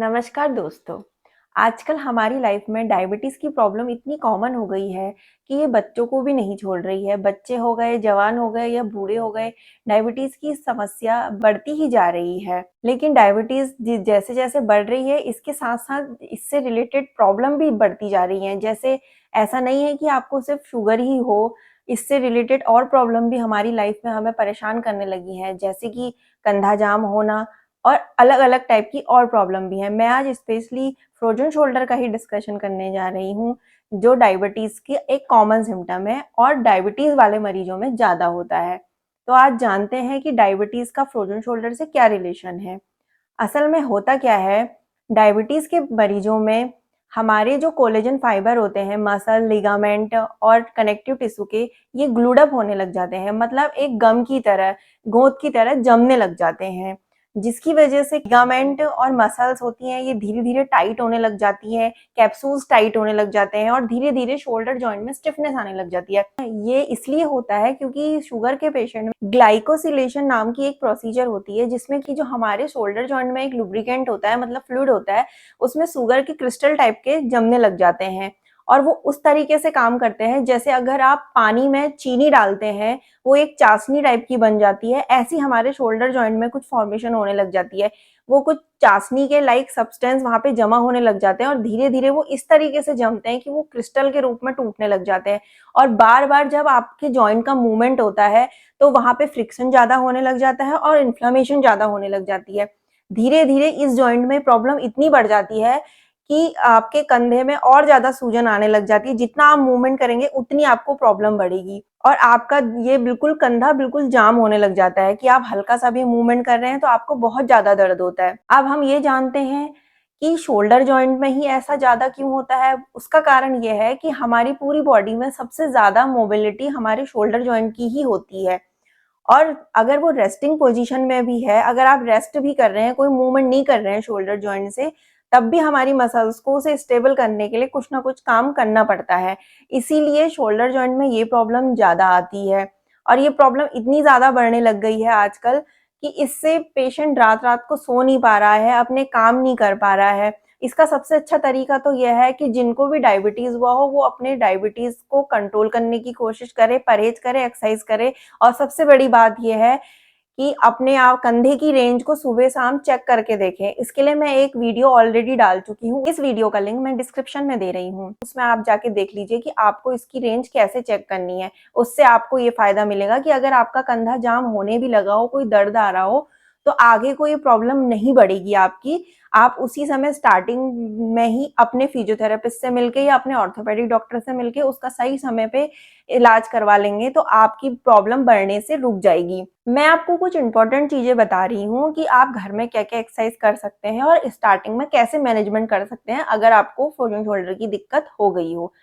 नमस्कार दोस्तों। आजकल हमारी लाइफ में डायबिटीज़ की प्रॉब्लम इतनी कॉमन हो गई है कि ये बच्चों को भी नहीं छोड़ रही है। बच्चे हो गए, जवान हो गए या बूढ़े हो गए, डायबिटीज़ की समस्या बढ़ती ही जा रही है। लेकिन डायबिटीज़ जैसे-जैसे बढ़ रही है, इसके साथ-साथ इससे रिलेटेड प्रॉब्लम भी बढ़ती जा रही हैं। जैसे ऐसा नहीं है कि आपको सिर्फ शुगर ही हो, इससे रिलेटेड और प्रॉब्लम भी हमारी लाइफ में हमें परेशान करने लगी हैं, जैसे कि कंधा जाम होना और अलग-अलग टाइप की और प्रॉब्लम भी हैं। मैं आज स्पेशली फ्रोज़न शोल्डर का ही डिस्कशन करने जा रही हूँ, जो डायबिटीज़ की एक कॉमन सिम्पटम है और डायबिटीज़ वाले मरीजों में ज़्यादा होता है। तो आज जानते हैं कि डायबिटीज़ का फ्रोज़न शोल्डर से क्या रिलेशन है। असल में होता क्या है, डायबिटीज़ के मरीजों में हमारे जो कोलेजन फाइबर होते हैं, मसल, लिगामेंट और कनेक्टिव टिश्यू के, ये ग्लूड अप होने लग जाते हैं। मतलब एक गम की तरह, गोंद की तरह जमने लग जाते हैं, जिसकी वजह से लिगामेंट और मसल्स होती हैं, ये धीरे-धीरे टाइट होने लग जाती हैं, कैप्सूल्स टाइट होने लग जाते हैं और धीरे-धीरे शोल्डर जॉइंट में स्टिफनेस आने लग जाती है। ये इसलिए होता है क्योंकि शुगर के पेशेंट में ग्लाइकोसिलेशन नाम की एक प्रोसीजर होती है, जिसमें कि जो हमारे शोल्डर जॉइंट में एक लुब्रिकेंट होता है, मतलब फ्लूइड होता है, उसमें शुगर के क्रिस्टल टाइप के जमने लग जाते हैं और वो उस तरीके से काम करते हैं जैसे अगर आप पानी में चीनी डालते हैं, वो एक चाशनी टाइप की बन जाती है। ऐसी हमारे शोल्डर जॉइंट में कुछ फॉर्मेशन होने लग जाती है। वो कुछ चाशनी के लाइक सब्सटेंस वहाँ पे जमा होने लग जाते हैं और धीरे-धीरे वो इस तरीके से जमते हैं कि वो क्रिस्टल के रूप में टूटने लग जाते हैं और बार-बार जब आपके जॉइंट का मूवमेंट होता है, तो वहाँ पे फ्रिक्शन ज़्यादा होने लग जाता है और इन्फ्लेमेशन ज़्यादा होने लग जाती है। धीरे-धीरे इस जॉइंट में प्रॉब्लम इतनी बढ़ जाती है कि आपके कंधे में और ज़्यादा सूजन आने लग जाती है। जितना आप मूवमेंट करेंगे, उतनी आपको प्रॉब्लम बढ़ेगी और आपका ये बिल्कुल कंधा बिल्कुल जाम होने लग जाता है कि आप हल्का-सा भी मूवमेंट कर रहे हैं, तो आपको बहुत ज़्यादा दर्द होता है। अब हम ये जानते हैं कि शोल्डर जॉइंट में ही ऐसा ज़्यादा क्यों होता है? उसका कारण ये है कि हमारी पूरी बॉडी में सबसे ज़्यादा मोबिलिटी हमारे शोल्डर जॉइंट की ही होती है और अगर वो रेस्टिंग पोजीशन में भी है, अगर आप रेस्ट भी कर रहे हैं, कोई मूवमेंट नहीं कर रहे हैं शोल्डर जॉइंट से, तब भी हमारी मसल्स को उसे स्टेबल करने के लिए कुछ ना कुछ काम करना पड़ता है। इसीलिए शोल्डर जॉइंट में ये प्रॉब्लम ज़्यादा आती है और ये प्रॉब्लम इतनी ज़्यादा बढ़ने लग गई है आजकल कि इससे पेशेंट रात-रात को सो नहीं पा रहा है, अपने काम नहीं कर पा रहा है। इसका सबसे अच्छा तरीका तो यह है कि जिनको भी डायबिटीज़ हुआ हो, वो अपने डायबिटीज़ को कंट्रोल करने की कोशिश करें, परहेज़ करें, एक्सरसाइज़ करें और सबसे बड़ी बात ये है कि अपने आप कंधे की रेंज को सुबह-शाम चेक करके देखें। इसके लिए मैं एक वीडियो ऑलरेडी डाल चुकी हूँ। इस वीडियो का लिंक मैं डिस्क्रिप्शन में दे रही हूँ। उसमें आप जाके देख लीजिए कि आपको इसकी रेंज कैसे चेक करनी है। उससे आपको ये फ़ायदा मिलेगा कि अगर आपका कंधा जाम होने भी लगा हो, कोई दर्द आ रहा हो, तो आगे कोई प्रॉब्लम नहीं बढ़ेगी आपकी। आप उसी समय स्टार्टिंग में ही अपने फिजियोथेरेपिस्ट से मिलके या अपने ऑर्थोपेडिक डॉक्टर से मिलके उसका सही समय पे इलाज करवा लेंगे, तो आपकी प्रॉब्लम बढ़ने से रुक जाएगी। मैं आपको कुछ इम्पोर्टेंट चीज़ें बता रही हूँ कि आप घर में क्या-क्या एक्सरसाइज कर सकते हैं और स्टार्टिंग में कैसे मैनेजमेंट कर सकते हैं अगर आपको फ्रोज़न शोल्डर की दिक्कत हो गई हो।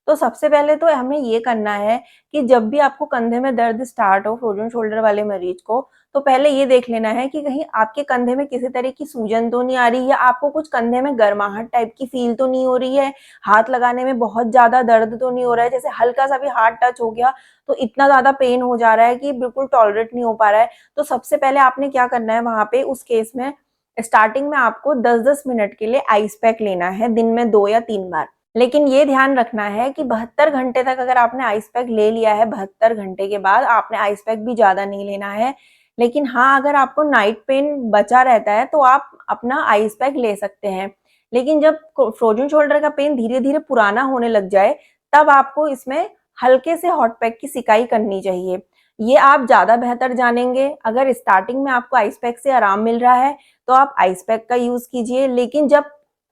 तो सबसे पहले तो हमें ये करना है कि जब भी आपको कंधे में दर्द स्टार्ट हो फ्रोज़न शोल्डर वाले मरीज को, तो पहले ये देख लेना है कि कहीं आपके कंधे में किसी तरह की सूजन तो नहीं आ रही या आपको कुछ कंधे में गर्माहट टाइप की फ़ील तो नहीं हो रही है, हाथ लगाने में बहुत ज़्यादा दर्द तो नहीं हो रहा है, जैसे हल्का-सा भी हाथ टच हो गया तो इतना ज़्यादा पेन हो जा रहा है कि बिल्कुल टॉलरेट नहीं हो पा रहा है। तो सबसे पहले आपने क्या करना है वहाँ पे उस केस में स्टार्टिंग में आपको 10-10 मिनट के लिए आइस पैक लेना है, दिन में 2 या 3 बार। लेकिन ये ध्यान रखना है कि 72 घंटे तक अगर आपने आइस पैक ले लिया है, 72 घंटे के बाद आपने आइस पैक भी ज़्यादा नहीं लेना है। लेकिन हाँ, अगर आपको नाइट पेन बचा रहता है तो आप अपना आइस पैक ले सकते हैं। लेकिन जब फ्रोज़न शोल्डर का पेन धीरे-धीरे पुराना होने लग जाए, तब आपको इसमें हल्के से हॉट पैक की सिकाई करनी चाहिए। ये आप ज़्यादा बेहतर जानेंगे। अगर स्टार्टिंग में आपको आइस पैक से आराम मिल रहा है, तो आप आइस पैक का यूज़ कीजिए। लेकिन जब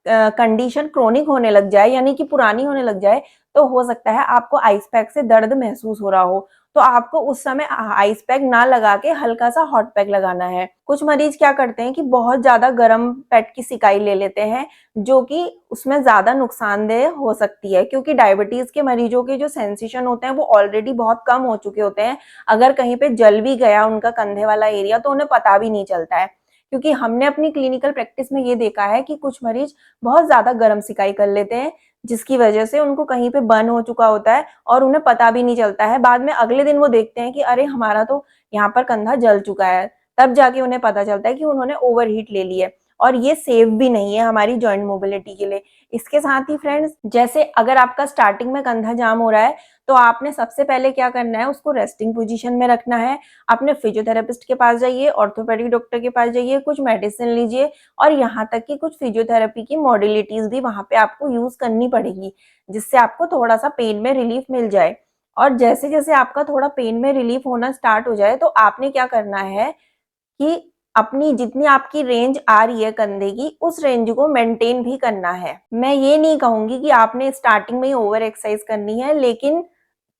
कंडीशन क्रोनिक होने लग जाए यानी कि पुरानी होने लग जाए, तो हो सकता है आपको आइस पैक से दर्द महसूस हो रहा हो। तो आपको उस समय आइस पैक ना लगा के हल्का-सा हॉट पैक लगाना है। कुछ मरीज क्या करते हैं कि बहुत ज़्यादा गर्म पैड की सिकाई ले लेते हैं, जो कि उसमें ज़्यादा नुकसानदेह हो सकती है क्योंकि डायबिटीज़ के मरीजों के जो सेंसेशन होते हैं, वो ऑलरेडी बहुत कम हो चुके होते हैं। अगर कहीं पे जल भी गया उनका कंधे वाला एरिया, तो उन्हें पता भी नहीं चलता है। क्योंकि हमने अपनी क्लिनिकल प्रैक्टिस में ये देखा है कि कुछ मरीज बहुत ज़्यादा गर्म सिकाई कर लेते हैं, जिसकी वजह से उनको कहीं पे बर्न हो चुका होता है और उन्हें पता भी नहीं चलता है। बाद में अगले दिन वो देखते हैं कि अरे! हमारा तो यहाँ पर कंधा जल चुका है। तब जाके उन्हें पता चलता है कि उन्होंने ओवरहीट ले ली है और ये सेफ भी नहीं है हमारी जॉइंट मोबिलिटी के लिए। इसके साथ ही फ्रेंड्स, जैसे अगर आपका स्टार्टिंग में कंधा जाम हो रहा है तो आपने सबसे पहले क्या करना है, उसको रेस्टिंग पोजीशन में रखना है। अपने फिजियोथेरेपिस्ट के पास जाइए, ऑर्थोपेडिक डॉक्टर के पास जाइए, कुछ मेडिसिन लीजिए और यहाँ तक कि कुछ फिजियोथेरेपी की मॉड्यूलिटीज भी वहां पे आपको यूज करनी पड़ेगी, जिससे आपको थोड़ा सा पेन में रिलीफ मिल जाए। और जैसे जैसे आपका थोड़ा पेन में रिलीफ होना स्टार्ट हो जाए तो आपने क्या करना है कि अपनी जितनी आपकी रेंज आ रही है कंधे की, उस रेंज को मेंटेन भी करना है। मैं ये नहीं कहूंगी कि आपने स्टार्टिंग में ही ओवर एक्सरसाइज करनी है, लेकिन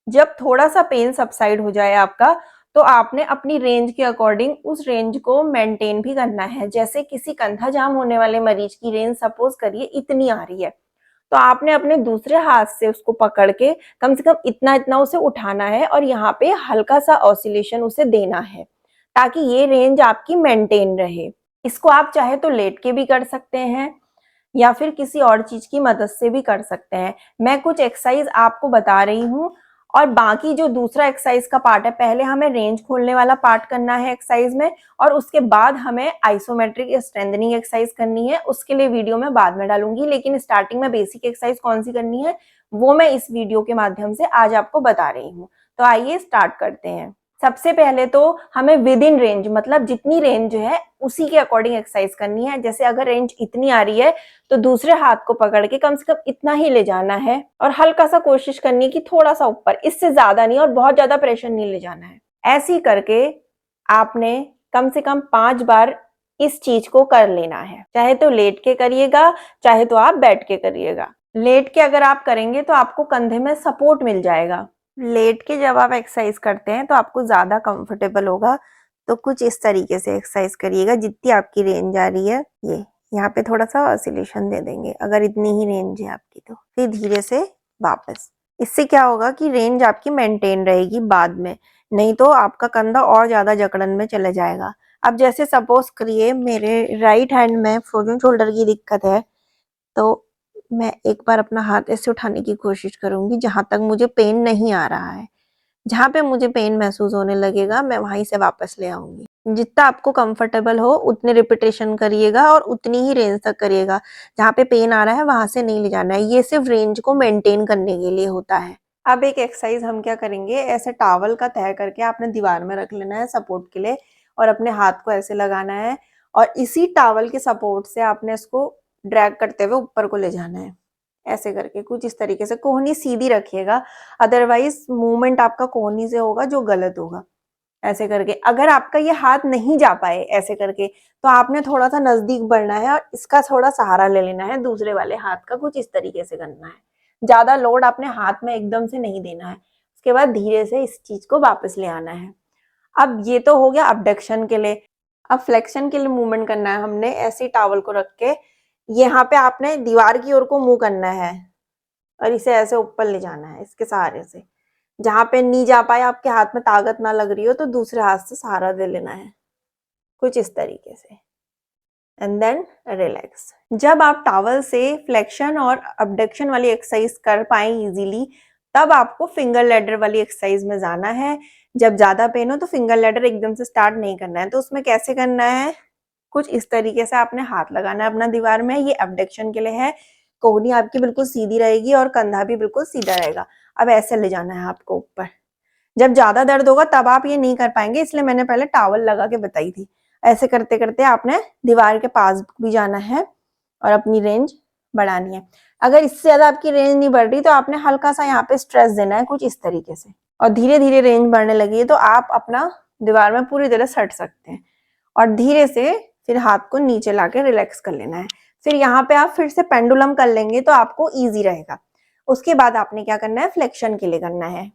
जब थोड़ा सा पेन सबसाइड हो जाए आपका, तो आपने अपनी रेंज के अकॉर्डिंग उस रेंज को मेंटेन भी करना है। जैसे किसी कंधा जाम होने वाले मरीज की रेंज सपोज करिए इतनी आ रही है, तो आपने अपने दूसरे हाथ से उसको पकड़ के कम से कम इतना इतना उसे उठाना है और यहाँ पे हल्का सा ऑसिलेशन उसे देना है, ताकि ये रेंज आपकी मेंटेन रहे। इसको आप चाहे तो लेट के भी कर सकते हैं या फिर किसी और चीज की मदद से भी कर सकते हैं। मैं कुछ एक्सरसाइज आपको बता रही हूँ और बाकी जो दूसरा एक्सरसाइज का पार्ट है, पहले हमें रेंज खोलने वाला पार्ट करना है एक्सरसाइज में और उसके बाद हमें आइसोमेट्रिक स्ट्रेंथनिंग एक्सरसाइज करनी है। उसके लिए वीडियो मैं बाद में डालूंगी, लेकिन स्टार्टिंग में बेसिक एक्सरसाइज कौन सी करनी है वो मैं इस वीडियो के माध्यम से आज आपको बता रही हूँ। तो आइए स्टार्ट करते हैं। सबसे पहले तो हमें विद इन रेंज, मतलब जितनी रेंज है उसी के अकॉर्डिंग एक्सरसाइज करनी है। जैसे अगर रेंज इतनी आ रही है तो दूसरे हाथ को पकड़ के कम से कम इतना ही ले जाना है और हल्का सा कोशिश करनी है कि थोड़ा सा ऊपर, इससे ज्यादा नहीं और बहुत ज्यादा प्रेशर नहीं ले जाना है। ऐसे ही करके आपने कम से कम 5 बार इस चीज को कर लेना है। चाहे तो लेट के करिएगा, चाहे तो आप बैठ के करिएगा। लेट के अगर आप करेंगे तो आपको कंधे में सपोर्ट मिल जाएगा। लेट के जब आप एक्सरसाइज करते हैं तो आपको ज्यादा कंफर्टेबल होगा। तो कुछ इस तरीके से एक्सरसाइज करिएगा, जितनी आपकी रेंज आ रही है। ये यहाँ पे थोड़ा सा ऑसिलेशन दे देंगे अगर इतनी ही रेंज है आपकी, तो फिर धीरे से वापस। इससे क्या होगा कि रेंज आपकी मेंटेन रहेगी बाद में, नहीं तो आपका कंधा और ज्यादा जकड़न में चले जाएगा। अब जैसे सपोज करिए मेरे राइट हैंड में फ्रोजन शोल्डर की दिक्कत है, तो मैं एक बार अपना हाथ ऐसे उठाने की कोशिश करूंगी जहां तक मुझे पेन नहीं आ रहा है। जहां पे मुझे पेन महसूस होने लगेगा मैं वहीं से वापस ले आऊंगी। जितना आपको कंफर्टेबल हो उतने रिपीटेशन करिएगा और उतनी ही रेंज तक करिएगा। जहां पे पेन आ रहा है वहां से नहीं ले जाना है, ये सिर्फ रेंज को मेंटेन करने के लिए होता है। अब एक एक्सरसाइज हम क्या करेंगे, ऐसे टॉवल का तह करके आपने दीवार में रख लेना है सपोर्ट के लिए और अपने हाथ को ऐसे लगाना है और इसी टॉवल के सपोर्ट से आपने इसको ड्रैग करते हुए ऊपर को ले जाना है। ऐसे करके कुछ इस तरीके से कोहनी सीधी रखिएगा, अदरवाइज मूवमेंट आपका कोहनी से होगा जो गलत होगा। ऐसे करके अगर आपका ये हाथ नहीं जा पाए ऐसे करके, तो आपने थोड़ा सा नजदीक बढ़ना है और इसका थोड़ा सहारा ले लेना है, दूसरे वाले हाथ का कुछ इस तरीके से करना है। ज्यादा लोड अपने हाथ में एकदम से नहीं देना है। उसके बाद धीरे से इस चीज को वापस ले आना है। अब ये तो हो गया अबडक्शन के लिए। अब फ्लेक्शन के लिए मूवमेंट करना है हमने। ऐसे टॉवल को रख के यहाँ पे आपने दीवार की ओर को मुंह करना है और इसे ऐसे ऊपर ले जाना है इसके सहारे से। जहां पे नहीं जा पाए, आपके हाथ में ताकत ना लग रही हो, तो दूसरे हाथ से सहारा दे लेना है कुछ इस तरीके से एंड देन रिलैक्स। जब आप टॉवल से फ्लेक्शन और अबडक्शन वाली एक्सरसाइज कर पाए इजीली, तब आपको फिंगर लेडर वाली एक्सरसाइज में जाना है। जब ज्यादा पेन हो तो फिंगर लेडर एकदम से स्टार्ट नहीं करना है। तो उसमें कैसे करना है, कुछ इस तरीके से आपने हाथ लगाना है अपना दीवार में। ये एबडक्शन के लिए है। कोहनी आपकी बिल्कुल सीधी रहेगी और कंधा भी बिल्कुल सीधा रहेगा। अब ऐसे ले जाना है आपको ऊपर। जब ज्यादा दर्द होगा तब आप ये नहीं कर पाएंगे, इसलिए मैंने पहले टॉवल लगा के बताई थी। ऐसे करते करते आपने दीवार के पास भी जाना है और अपनी रेंज बढ़ानी है। अगर इससे ज्यादा आपकी रेंज नहीं बढ़ रही तो आपने हल्का सा यहाँ पे स्ट्रेस देना है कुछ इस तरीके से, और धीरे धीरे रेंज बढ़ने लगी है तो आप अपना दीवार में पूरी तरह सट सकते हैं। और धीरे से फिर हाथ को नीचे लाके रिलैक्स कर लेना है। फिर यहाँ पे आप फिर से पेंडुलम कर लेंगे तो आपको इजी रहेगा। उसके बाद आपने क्या करना है, फ्लेक्शन के लिए करना है।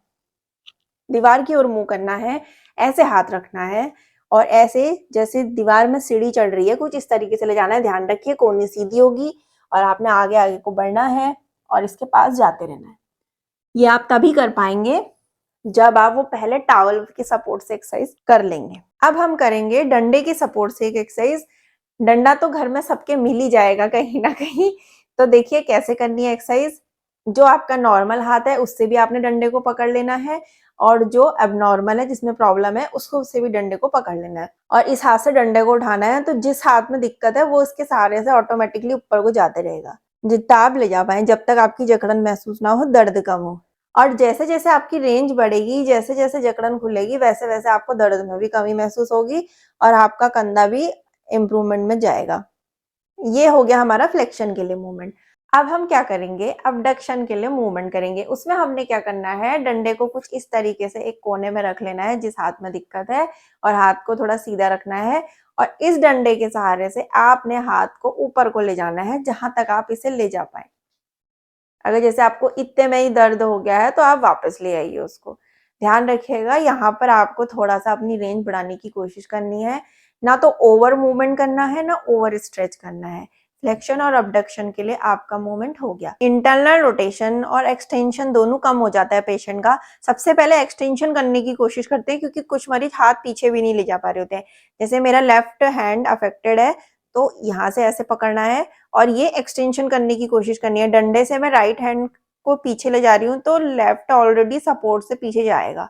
दीवार की ओर मुंह करना है, ऐसे हाथ रखना है और ऐसे जैसे दीवार में सीढ़ी चढ़ रही है कुछ इस तरीके से ले जाना है। ध्यान रखिए कोहनी सीधी होगी और आपने आगे आगे को बढ़ना है और इसके पास जाते रहना है। ये आप तभी कर पाएंगे जब आप वो पहले टॉवल के सपोर्ट से एक्सरसाइज कर लेंगे। अब हम करेंगे डंडे के सपोर्ट से एक एक्सरसाइज। डंडा तो घर में सबके मिल ही जाएगा कहीं ना कहीं, तो देखिए कैसे करनी है एक्सरसाइज। जो आपका नॉर्मल हाथ है उससे भी आपने डंडे को पकड़ लेना है और जो एबनॉर्मल है, जिसमें प्रॉब्लम है, उसको उससे भी डंडे को पकड़ लेना है और इस हाथ से डंडे को उठाना है। तो जिस हाथ में दिक्कत है वो इसके सहारे से ऑटोमेटिकली ऊपर को जाते रहेगा, जितना आप ले जा पाए, जब तक आपकी जकड़न महसूस ना हो, दर्द कम हो। और जैसे जैसे आपकी रेंज बढ़ेगी, जैसे जैसे जकड़न खुलेगी, वैसे वैसे आपको दर्द में भी कमी महसूस होगी और आपका कंधा भी इम्प्रूवमेंट में जाएगा। ये हो गया हमारा फ्लेक्शन के लिए मूवमेंट। अब हम क्या करेंगे, अबडक्शन के लिए मूवमेंट करेंगे। उसमें हमने क्या करना है, डंडे को कुछ इस तरीके से एक कोने में रख लेना है जिस हाथ में दिक्कत है, और हाथ को थोड़ा सीधा रखना है और इस डंडे के सहारे से आपने हाथ को ऊपर को ले जाना है जहां तक आप इसे ले जा पाए। अगर जैसे आपको इतने में ही दर्द हो गया है तो आप वापस ले आइए उसको। ध्यान रखिएगा, यहाँ पर आपको थोड़ा सा अपनी रेंज बढ़ाने की कोशिश करनी है, ना तो ओवर मूवमेंट करना है ना ओवर स्ट्रेच करना है। फ्लेक्शन और अबडक्शन के लिए आपका मूवमेंट हो गया। इंटरनल रोटेशन और एक्सटेंशन दोनों कम हो जाता है पेशेंट का। सबसे पहले एक्सटेंशन करने की कोशिश करते हैं, क्योंकि कुछ मरीज हाथ पीछे भी नहीं ले जा पा रहे होते हैं। जैसे मेरा लेफ्ट हैंड अफेक्टेड है, तो यहाँ से ऐसे पकड़ना है और ये एक्सटेंशन करने की कोशिश करनी है। डंडे से मैं राइट हैंड को पीछे ले जा रही हूँ तो लेफ्ट ऑलरेडी सपोर्ट से पीछे जाएगा।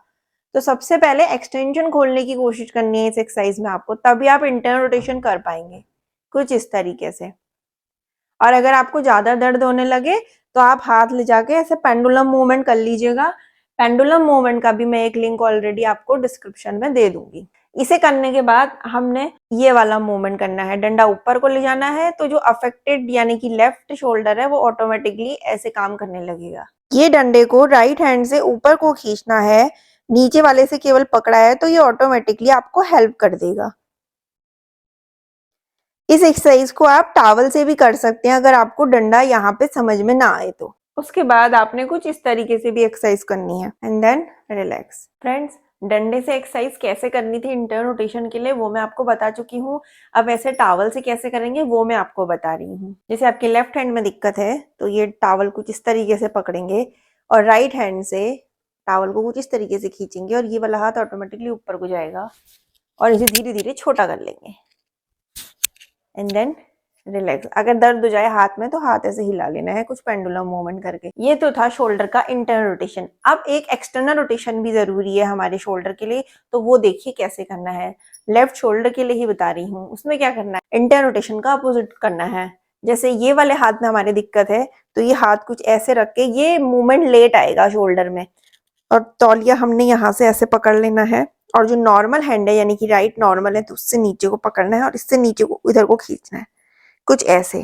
तो सबसे पहले एक्सटेंशन खोलने की कोशिश करनी है इस एक्सरसाइज में आपको, तभी आप इंटरनल रोटेशन कर पाएंगे कुछ इस तरीके से। और अगर आपको ज्यादा दर्द होने लगे तो आप हाथ ले जाके ऐसे पेंडुलम मूवमेंट कर लीजिएगा। पेंडुलम मूवमेंट का भी मैं एक लिंक ऑलरेडी आपको डिस्क्रिप्शन में दे दूंगी। इसे करने के बाद हमने ये वाला मूवमेंट करना है, डंडा ऊपर को ले जाना है, तो जो अफेक्टेड यानी कि लेफ्ट शोल्डर है वो ऑटोमेटिकली ऐसे काम करने लगेगा। ये डंडे को राइट हैंड से ऊपर को खींचना है, नीचे वाले से केवल पकड़ा है तो ये ऑटोमेटिकली आपको हेल्प कर देगा। इस एक्सरसाइज को आप टॉवल से भी कर सकते हैं अगर आपको डंडा यहाँ पे समझ में ना आए तो। उसके बाद आपने कुछ इस तरीके से भी एक्सरसाइज करनी है एंड देन रिलैक्स। फ्रेंड्स, डंडे से एक्सरसाइज कैसे करनी थी इंटरनल रोटेशन के लिए वो मैं आपको बता चुकी हूँ। अब ऐसे टॉवल से कैसे करेंगे वो मैं आपको बता रही हूँ। जैसे आपके लेफ्ट हैंड में दिक्कत है तो ये टॉवल कुछ इस तरीके से पकड़ेंगे और राइट हैंड से टॉवल को कुछ इस तरीके से खींचेंगे और ये वाला हाथ ऑटोमेटिकली ऊपर को जाएगा और इसे धीरे धीरे छोटा कर लेंगे एंड देन रिलैक्स। अगर दर्द हो जाए हाथ में तो हाथ ऐसे हिला लेना है कुछ पेंडुलम मूवमेंट करके। ये तो था शोल्डर का इंटरनल रोटेशन। अब एक एक्सटर्नल रोटेशन भी जरूरी है हमारे शोल्डर के लिए, तो वो देखिए कैसे करना है। लेफ्ट शोल्डर के लिए ही बता रही हूँ। उसमें क्या करना है, इंटरनल रोटेशन का अपोजिट करना है। जैसे ये वाले हाथ में हमारी दिक्कत है तो ये हाथ कुछ ऐसे रख के ये मूवमेंट लेट आएगा शोल्डर में और तौलिया हमने यहाँ से ऐसे पकड़ लेना है और जो नॉर्मल हैंड है यानी कि राइट नॉर्मल है तो उससे नीचे को पकड़ना है और इससे नीचे को इधर को खींचना है कुछ ऐसे।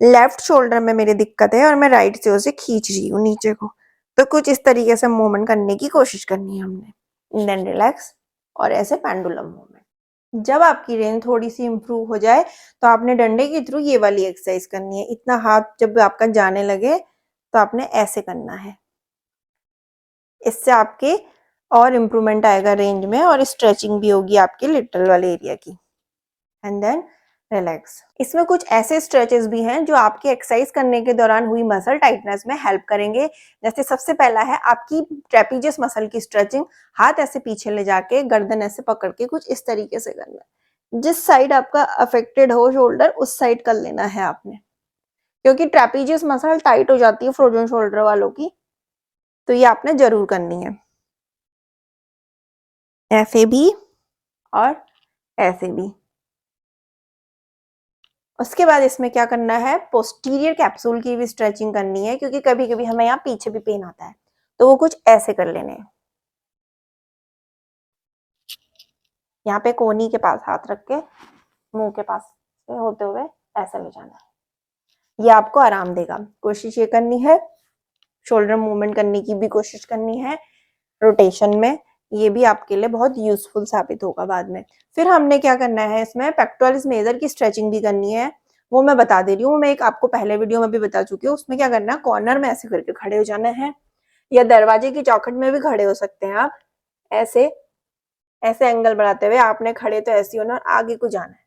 लेफ्ट शोल्डर में मेरी दिक्कत है और मैं राइट से उसे खींच रही हूँ नीचे को, तो कुछ इस तरीके से मूवमेंट करने की कोशिश करनी है हमने। देन रिलैक्स और ऐसे पेंडुलम मूवमेंट। जब आपकी रेंज थोड़ी सी इंप्रूव हो जाए तो आपने डंडे के थ्रू ये वाली एक्सरसाइज करनी है। इतना हाथ जब आपका जाने लगे तो आपने ऐसे करना है। इससे आपके और इम्प्रूवमेंट आएगा रेंज में और स्ट्रेचिंग भी होगी आपके लिटरल वाले एरिया की। And then relax. इसमें कुछ ऐसे स्ट्रेचेस भी हैं जो आपके एक्सरसाइज करने के दौरान हुई मसल टाइटनेस में हेल्प करेंगे। जैसे सबसे पहला है आपकी ट्रेपीजियस मसल की स्ट्रेचिंग। हाथ ऐसे पीछे ले जाके गर्दन ऐसे पकड़ के कुछ इस तरीके से करना है। जिस साइड आपका अफेक्टेड हो शोल्डर उस साइड कर लेना है आपने, क्योंकि ट्रेपीजियस मसल टाइट हो जाती है फ्रोजन शोल्डर वालों की, तो ये आपने जरूर करनी है। ऐसे भी और ऐसे भी। उसके बाद इसमें क्या करना है, पोस्टीरियर कैप्सूल की भी स्ट्रेचिंग करनी है, क्योंकि कभी कभी हमें यहाँ पीछे भी पेन आता है, तो वो कुछ ऐसे कर लेने हैं। यहाँ पे कोहनी के पास हाथ रख के मुंह के पास से होते हुए ऐसा ले जाना है। ये आपको आराम देगा। कोशिश ये करनी है, शोल्डर मूवमेंट करने की भी कोशिश करनी है रोटेशन में। ये भी आपके लिए बहुत यूजफुल साबित होगा बाद में। फिर हमने क्या करना है, इसमें पेक्टोरलिस मेजर की स्ट्रेचिंग भी करनी है। वो मैं बता दे रही हूँ, मैं एक आपको पहले वीडियो में भी बता चुकी हूँ। उसमें क्या करना है, कॉर्नर में ऐसे करके खड़े हो जाना है, या दरवाजे की चौखट में भी खड़े हो सकते हैं आप। ऐसे ऐसे एंगल बढ़ाते हुए आपने खड़े तो ऐसे होना और आगे को जाना है।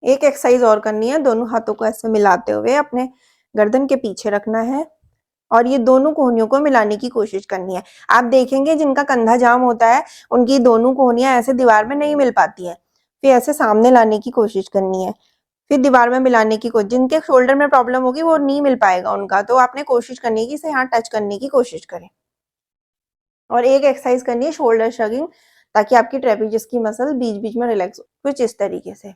एक एक्सरसाइज और करनी है, दोनों हाथों को ऐसे मिलाते हुए अपने गर्दन के पीछे रखना है और ये दोनों कोहनियों को मिलाने की कोशिश करनी है। आप देखेंगे जिनका कंधा जाम होता है उनकी दोनों कोहनियां ऐसे दीवार में नहीं मिल पाती हैं, फिर ऐसे सामने लाने की कोशिश करनी है। फिर दीवार में मिलाने की कोशिश, जिनके शोल्डर में प्रॉब्लम होगी वो नहीं मिल पाएगा उनका, तो आपने कोशिश करनी है कि इसे यहाँ टच करने की कोशिश करें। और एक एक्सरसाइज करनी है शोल्डर श्रगिंग, ताकि आपकी ट्रेपेजियस की मसल बीच बीच में रिलैक्स हो, कुछ इस तरीके से।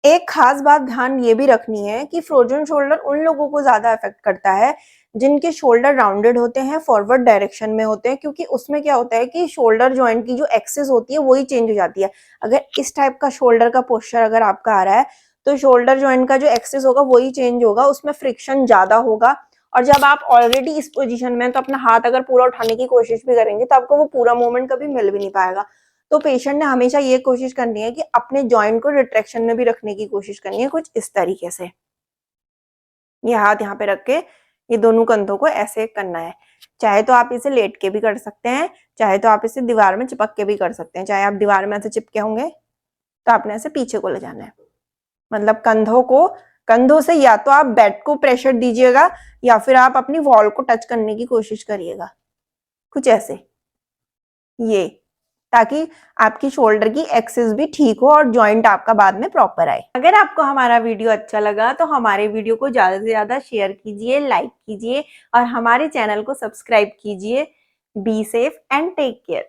एक खास बात ध्यान ये भी रखनी है कि फ्रोजन शोल्डर उन लोगों को ज्यादा अफेक्ट करता है जिनके शोल्डर राउंडेड होते हैं, फॉरवर्ड डायरेक्शन में होते हैं, क्योंकि उसमें क्या होता है कि शोल्डर जॉइंट की जो एक्सिस होती है वही चेंज हो जाती है। अगर इस टाइप का शोल्डर का पोस्चर अगर आपका आ रहा है तो शोल्डर जॉइंट का जो एक्सिस होगा वही चेंज होगा, उसमें फ्रिक्शन ज्यादा होगा। और जब आप ऑलरेडी इस पोजीशन में, तो अपना हाथ अगर पूरा उठाने की कोशिश भी करेंगे तो आपको वो पूरा मूवमेंट कभी मिल भी नहीं पाएगा। तो पेशेंट ने हमेशा ये कोशिश करनी है कि अपने जॉइंट को रिट्रैक्शन में भी रखने की कोशिश करनी है, कुछ इस तरीके से। ये हाथ यहाँ पे रख के ये दोनों कंधों को ऐसे करना है। चाहे तो आप इसे लेट के भी कर सकते हैं, चाहे तो आप इसे दीवार में चिपक के भी कर सकते हैं। चाहे आप दीवार में ऐसे चिपके होंगे तो आपने ऐसे पीछे को ले जाना है, मतलब कंधों से या तो आप बेड को प्रेशर दीजिएगा या फिर आप अपनी वॉल को टच करने की कोशिश करिएगा, कुछ ऐसे, ये, ताकि आपकी शोल्डर की एक्सिस भी ठीक हो और जॉइंट आपका बाद में प्रॉपर आए। अगर आपको हमारा वीडियो अच्छा लगा तो हमारे वीडियो को ज्यादा से ज्यादा शेयर कीजिए, लाइक कीजिए और हमारे चैनल को सब्सक्राइब कीजिए। Be safe and take care.